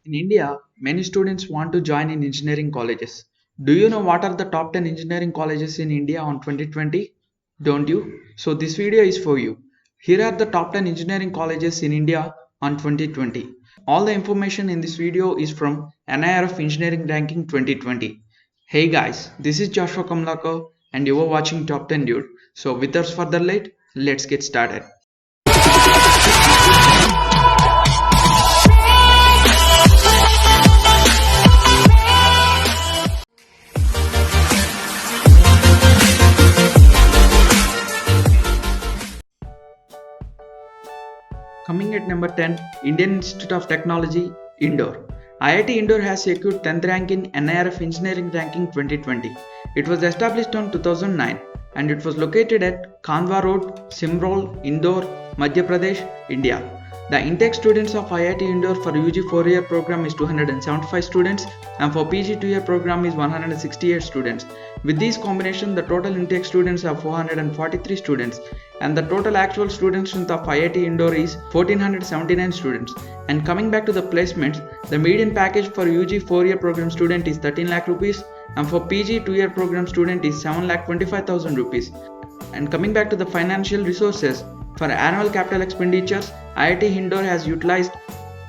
In India, many students want to join in engineering colleges. Do you know what are the top 10 engineering colleges in India on 2020? Don't you? So this video is for you. Here are the top 10 engineering colleges in India on 2020. All the information in this video is from NIRF Engineering Ranking 2020. Hey guys, this is Joshua Kamlakar and you are watching Top 10 Dude. So without further late, let's get started. Coming at number 10, Indian Institute of Technology, Indore. IIT Indore has secured 10th rank in NIRF Engineering Ranking 2020. It was established on 2009 and it was located at Kanwa Road, Simrol, Indore, Madhya Pradesh, India. The intake students of IIT Indore for UG 4-year program is 275 students and for PG 2-year program is 168 students. With these combination, the total intake students are 443 students and the total actual student strength of IIT Indore is 1479 students. And coming back to the placements, the median package for UG 4-year program student is 13 lakh rupees and for PG 2-year program student is 7 lakh 25,000 rupees. And coming back to the financial resources, for annual capital expenditures, IIT Indore has utilized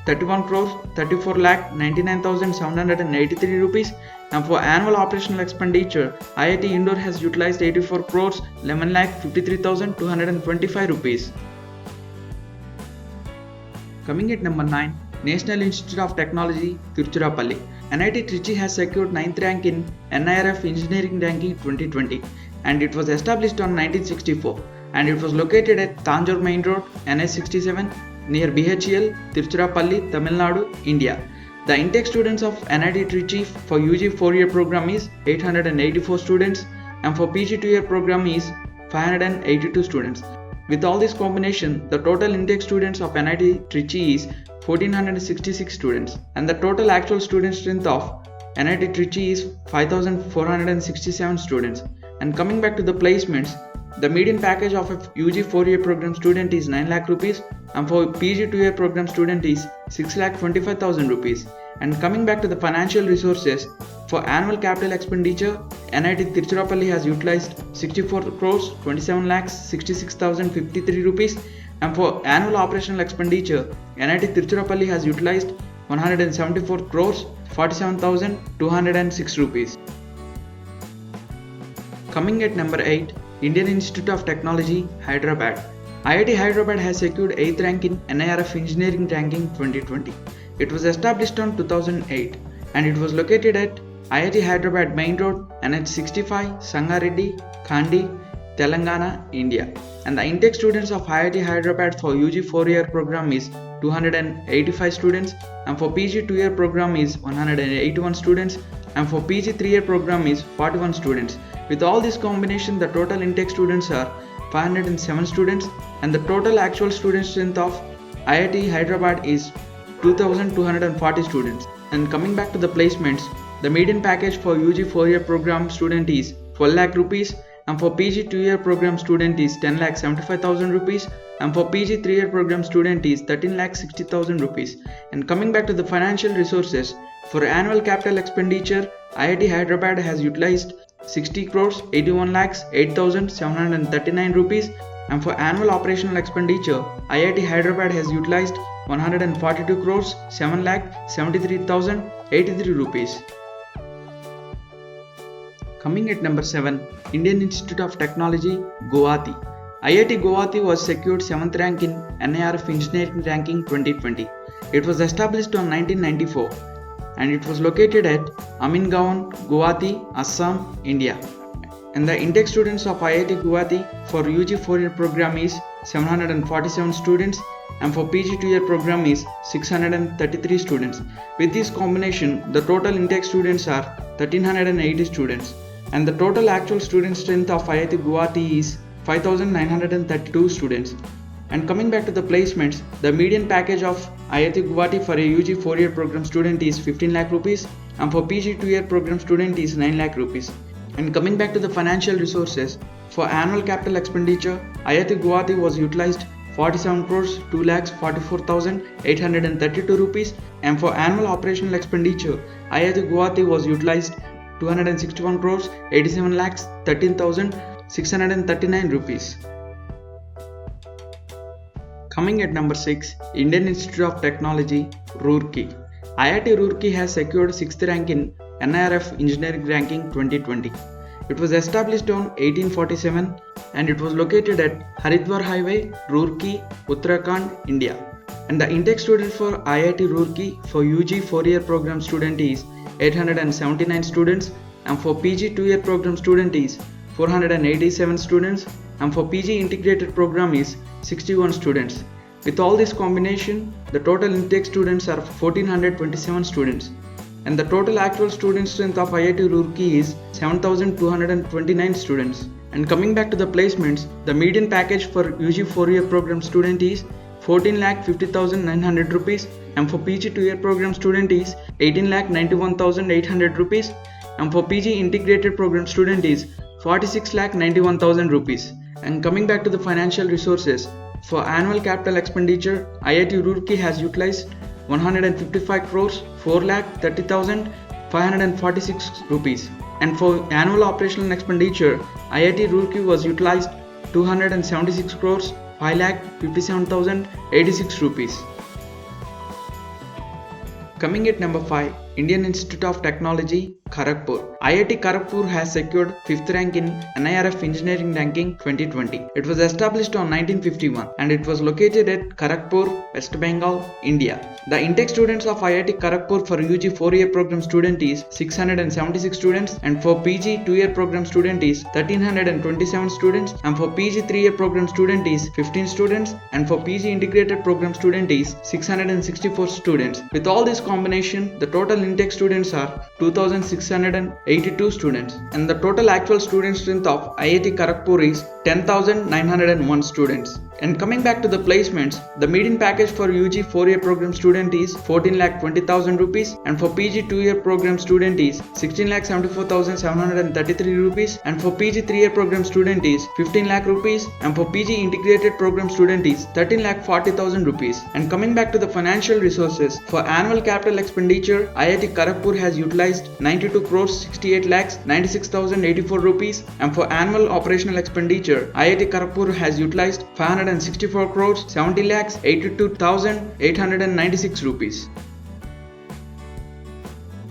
31 crores 34 lakh 99,783 rupees and for annual operational expenditure, IIT Indore has utilized 84 crores 11 lakh 53,225 rupees. Coming at number 9, National Institute of Technology, Tiruchirappalli. NIT Trichy has secured 9th rank in NIRF Engineering Ranking 2020 and it was established on 1964 and it was located at Tanjore Main Road, NS67 near BHEL, Tiruchirappalli, Tamil Nadu, India. The intake students of NIT Trichy for UG 4-year program is 884 students and for PG 2-year program is 582 students. With all this combination, the total intake students of NIT Trichy is 1466 students and the total actual student strength of NIT Trichy is 5467 students. And coming back to the placements, the median package of a UG 4-year program student is 9 lakh rupees and for PG 2-year program student is 6 lakh 25,000 rupees. And coming back to the financial resources, for annual capital expenditure, NIT Tiruchirappalli has utilized 64 crores 27 lakhs 66,053 rupees and for annual operational expenditure, NIT Tiruchirappalli has utilized 174 crores 47,206 rupees. Coming at number 8, Indian Institute of Technology, Hyderabad. IIT Hyderabad has secured 8th rank in NIRF Engineering Ranking 2020. It was established on 2008 and it was located at IIT Hyderabad Main Road, NH65, Sangareddy, Kandi, Telangana, India. And the intake students of IIT Hyderabad for UG 4-year program is 285 students and for PG 2-year program is 181 students and for PG 3-year program is 41 students. With all this combination, the total intake students are 507 students and the total actual student strength of IIT Hyderabad is 2240 students. And coming back to the placements, the median package for UG 4-year program student is 12 lakh rupees and for PG 2-year program student is 10 lakh 75,000 rupees and for PG 3-year program student is 13 lakh 60,000 rupees. And coming back to the financial resources, for annual capital expenditure, IIT Hyderabad has utilized 60 crores 81 lakhs 8,739 rupees and for annual operational expenditure, IIT Hyderabad has utilized 142 crores 7 lakh 73,083 rupees. Coming at number 7, Indian Institute of Technology, Guwahati. IIT Guwahati was secured 7th rank in NIRF Engineering Ranking 2020. It was established on 1994 and it was located at Amingaon, Guwahati, Assam, India. And the intake students of IIT Guwahati for UG 4-year program is 747 students and for PG 2-year program is 633 students. With this combination, the total intake students are 1380 students and the total actual student strength of IIT Guwahati is 5932 students. And coming back to the placements, the median package of IIT Guwahati for a UG 4-year program student is 15 lakh rupees and for PG 2-year program student is 9 lakh rupees. And coming back to the financial resources, for annual capital expenditure, IIT Guwahati was utilized 47 crores 2,44,832 rupees, and for annual operational expenditure, IIT Guwahati was utilized 261 crores 87 lakhs 13,639 rupees. Coming at number 6, Indian Institute of Technology, Roorkee. IIT Roorkee has secured 6th rank in NIRF Engineering Ranking 2020. It was established on 1847 and it was located at Haridwar Highway, Roorkee, Uttarakhand, India. And the intake student for IIT Roorkee for UG 4-year program student is 879 students, and for PG 2-year program student is 487 students, and for PG integrated program is 61 students. With all this combination, the total intake students are 1427 students, and the total actual student strength of IIT Roorkee is 7229 students. And coming back to the placements, the median package for UG 4-year program student is 14,50,900 rupees, and for PG 2-year program student is 18,91,800 rupees, and for PG integrated program student is 46,91,000 rupees. And coming back to the financial resources, for annual capital expenditure, IIT Roorkee has utilized 155 crores 4,30,546 rupees, and for annual operational expenditure, IIT Roorkee was utilized 276 crores 5,57,086 rupees. Coming at number 5, Indian Institute of Technology, Kharagpur. IIT Kharagpur has secured 5th rank in NIRF Engineering Ranking 2020. It was established on 1951 and it was located at Kharagpur, West Bengal, India. The intake students of IIT Kharagpur for UG 4-year program student is 676 students, and for PG 2-year program student is 1327 students, and for PG 3-year program student is 15 students, and for PG integrated program student is 664 students. With all this combination, the total intake students are 2682 students, and the total actual student strength of IIT Kharagpur is 10,901 students. And coming back to the placements, the median package for UG 4-year program student is 14,20,000 rupees, and for PG 2-year program student is 16,74,733 rupees, and for PG 3-year program student is 15 lakh rupees, and for PG integrated program student is 13,40,000 rupees. And coming back to the financial resources, for annual capital expenditure, IIT Kharagpur has utilized 92 crores 68 lakhs 96,084 rupees, and for annual operational expenditure, IIT Kharagpur has utilized 564 crores 70 lakhs 82,896 rupees.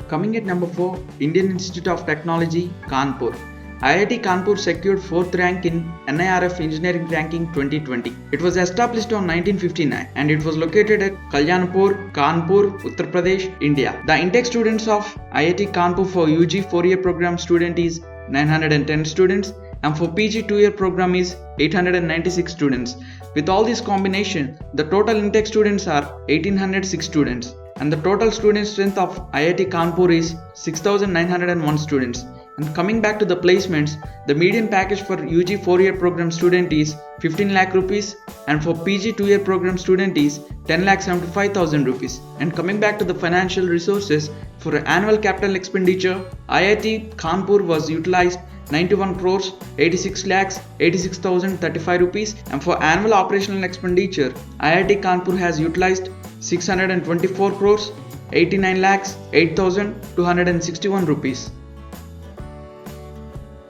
Coming at number 4, Indian Institute of Technology, Kanpur. IIT Kanpur secured 4th rank in NIRF Engineering Ranking 2020. It was established on 1959 and it was located at Kalyanpur, Kanpur, Uttar Pradesh, India. The intake students of IIT Kanpur for UG 4-year program student is 910 students, and for PG 2-year program is 896 students. With all this combination, the total intake students are 1806 students, and the total student strength of IIT Kanpur is 6901 students. And coming back to the placements, the median package for UG 4-year program student is 15 lakh rupees, and for PG 2-year program student is 10,75,000 rupees. And coming back to the financial resources, for annual capital expenditure, IIT Kanpur was utilized 91 crores 86 lakhs 86,035 rupees, and for annual operational expenditure, IIT Kanpur has utilized 624 crores 89 lakhs 8,261 rupees.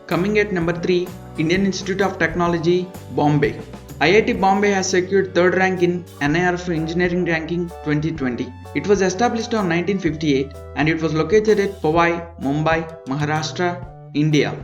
Coming at number 3, Indian Institute of Technology, Bombay. IIT Bombay has secured 3rd rank in NIRF Engineering Ranking 2020. It was established on 1958 and it was located at Powai, Mumbai, Maharashtra, India.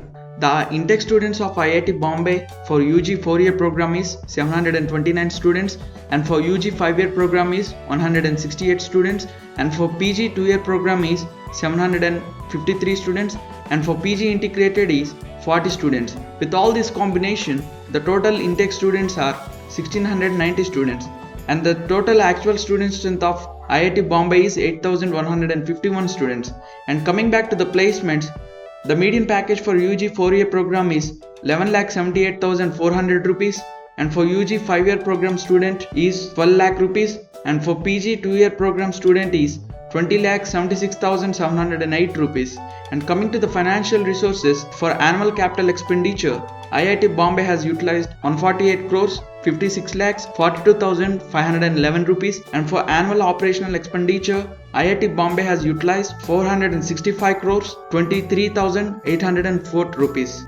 The intake students of IIT Bombay for UG 4-year program is 729 students, and for UG 5-year program is 168 students, and for PG 2-year program is 753 students, and for PG integrated is 40 students. With all this combination, the total intake students are 1690 students, and the total actual student strength of IIT Bombay is 8151 students. And coming back to the placements, the median package for UG 4-year program is 11,78,400 rupees, and for UG 5-year program student is 12 lakh rupees, and for PG 2-year program student is 20,76,708 rupees. And coming to the financial resources, for annual capital expenditure, IIT Bombay has utilized 148 crores 56 lakhs 42,511 rupees, and for annual operational expenditure, IIT Bombay has utilized 465 crores 23,804 rupees.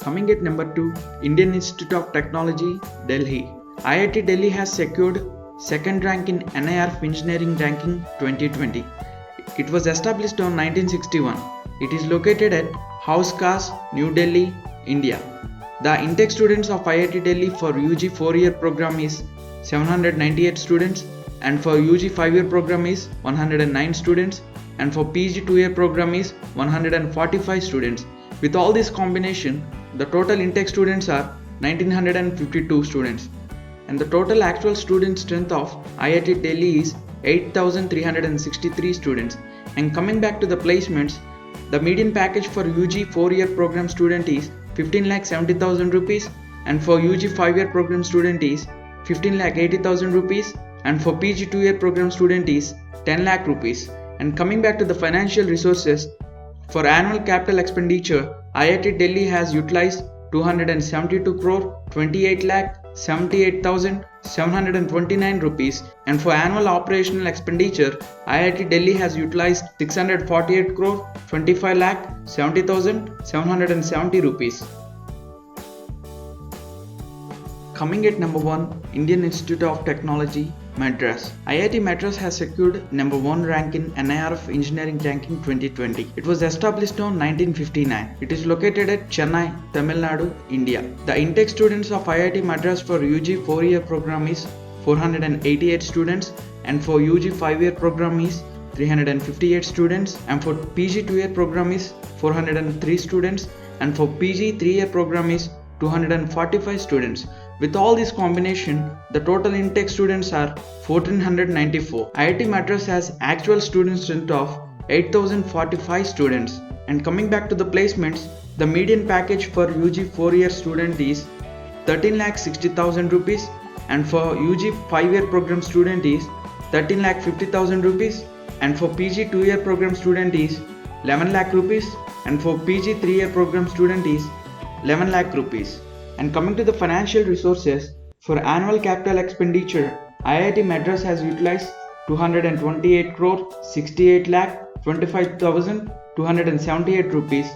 Coming at number 2, Indian Institute of Technology, Delhi. IIT Delhi has secured second rank in NIRF Engineering Ranking 2020. It was established on 1961. It is located at House Khas, New Delhi, India. The intake students of IIT Delhi for UG 4-year program is 798 students, and for UG 5-year program is 109 students, and for PG 2-year program is 145 students. With all this combination, the total intake students are 1952 students, and the total actual student strength of IIT Delhi is 8,363 students. And coming back to the placements, the median package for UG 4-year program student is 15,70,000 rupees, and for UG 5-year program student is 15,80,000 rupees, and for PG 2-year program student is 10 lakh rupees. And coming back to the financial resources, for annual capital expenditure, IIT Delhi has utilized 272 crore 28 lakh 78,729 rupees, and for annual operational expenditure, IIT Delhi has utilized 648 crore 25 lakh 70,770 rupees. Coming at number 1, Indian Institute of Technology, Madras. IIT Madras has secured number 1 rank in NIRF Engineering Ranking 2020. It was established on 1959. It is located at Chennai, Tamil Nadu, India. The intake students of IIT Madras for UG 4-year program is 488 students, and for UG 5-year program is 358 students, and for PG 2-year program is 403 students, and for PG 3-year program is 245 students. With all this combination, the total intake students are 1494. IIT Madras has actual student strength of 8,045 students. And coming back to the placements, the median package for UG 4-year student is 13,60,000 rupees, and for UG 5-year program student is 13,50,000 rupees, and for PG 2-year program student is 11 lakh rupees, and for PG 3-year program student is 11 lakh rupees. And coming to the financial resources, for annual capital expenditure, IIT Madras has utilized 228 crore 68 lakh 25,278 rupees,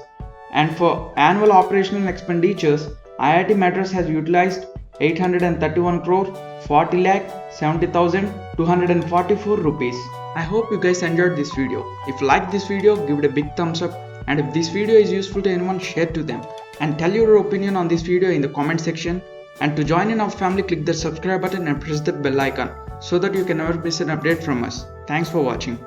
and for annual operational expenditures, IIT Madras has utilized 831 crore 40 lakh 70,244 rupees. I hope you guys enjoyed this video. If you liked this video, give it a big thumbs up, and if this video is useful to anyone, share to them. And tell your opinion on this video in the comment section. And to join in our family, click the subscribe button and press the bell icon so that you can never miss an update from us. Thanks for watching.